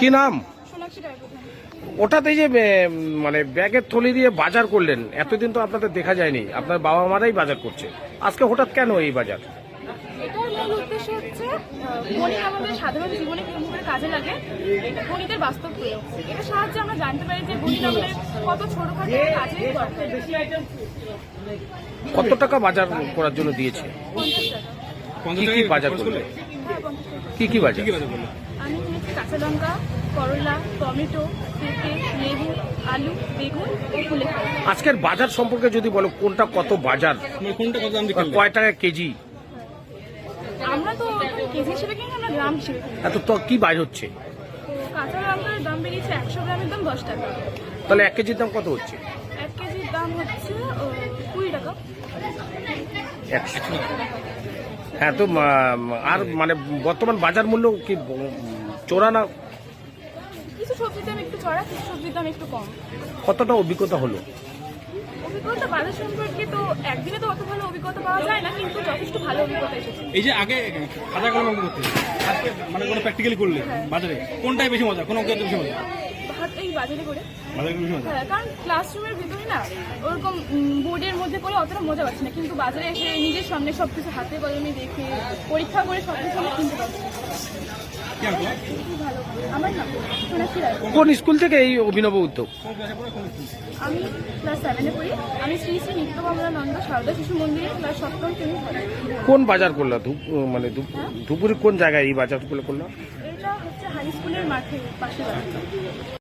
কি নাম? সোনাক্ষী রায়প্রধান। ওটাতে যে মানে ব্যাগের থলি দিয়ে বাজার করলেন, এতদিন তো আপনাদের দেখা যায়নি, আপনার বাবা মারাই বাজার করছে, আজকে হঠাৎ কেন এই বাজার? এটার মূল উদ্দেশ্য হচ্ছে গণিত আমাদের সাধারণ জীবনে কিরকম করে কাজে লাগে, এটা গণিতের বাস্তব প্রয়োগ। এটার সাহায্যে আমরা জানতে পারি যে গণিত আমাদের কত ছোটখাটো কাজে দরকার। কত টাকা বাজার করার জন্য দিয়েছে? 50 টাকা। কি কি বাজার করলে? হ্যাঁ, 50 টাকা। কি কি বাজার? আমি কিনেছি কাঁচা লঙ্কা, করলা, টমেটো, পেঁপে, লেবু, আলু, বেগুন ও কুলেখাড়া। আজকের বাজার সম্পর্কে যদি বলো, কোনটা কত বাজার, কোনটা কত দাম দিয়ে কয় টাকা কেজি? আমরা তো এখন কেজি হিসেবে কিনি, আমরা গ্রাম হিসেবে কিনি। এত তো কি বাইর হচ্ছে? তো কাঁচা লঙ্কার দাম বেরিয়েছে 100 গ্রামের দাম 10 টাকা। তাহলে 1 কেজির দাম কত হচ্ছে? 1 কেজির দাম হচ্ছে 20 টাকা। 100। হ্যাঁ, তো আর মানে বর্তমান বাজার মূল্য কি চোরা না? কিছু সবজির দাম একটু চড়া, কিছু সবজির দাম একটু কম। কতটা অভিজ্ঞতা হলো? অভিজ্ঞতা বাজার সম্পর্কে তো একদিনে তো অত ভালো অভিজ্ঞতা পাওয়া যায় না, কিন্তু যথেষ্ট ভালো অভিজ্ঞতা এসেছে। এই যে আগে খাতা কলম অঙ্ক করতে আজকে মানে কোনো প্র্যাকটিক্যালি করলে বাজারে কোনটাই বেশি মজা, কোন অঙ্কের বেশি মজা? এই বাজারে করে, বাজারে বেশি মজা। হ্যাঁ, কারণ ক্লাসরুমের ভিতরে না ওরকম বোর্ডের মধ্যে করে অতটা মজা পাচ্ছি না, কিন্তু বাজারে এসে নিজের সামনে সবকিছু হাতে কলমে দেখে পরীক্ষা করে সবকিছু আমি কিনতে পারছি। কি আঁকো? খুবই ভালো। আমার নাম সোনাক্ষী রায়। কোন স্কুল থেকে এই অভিনব উদ্যোগ? কোন ক্লাসে পড়ে কোন স্কুল? আমি ক্লাস 7-এ পড়ি। আমি শ্রী শ্রী নিত্যকমলানন্দ সারদা শিশু মন্দিরে ক্লাস 7ম শ্রেণী পড়ি। কোন বাজার করলো? ধুপুরি কোন জায়গায় এই বাজারগুলো করলো? এটা হচ্ছে হাই স্কুলের মাঠে পাশে বাড়ি।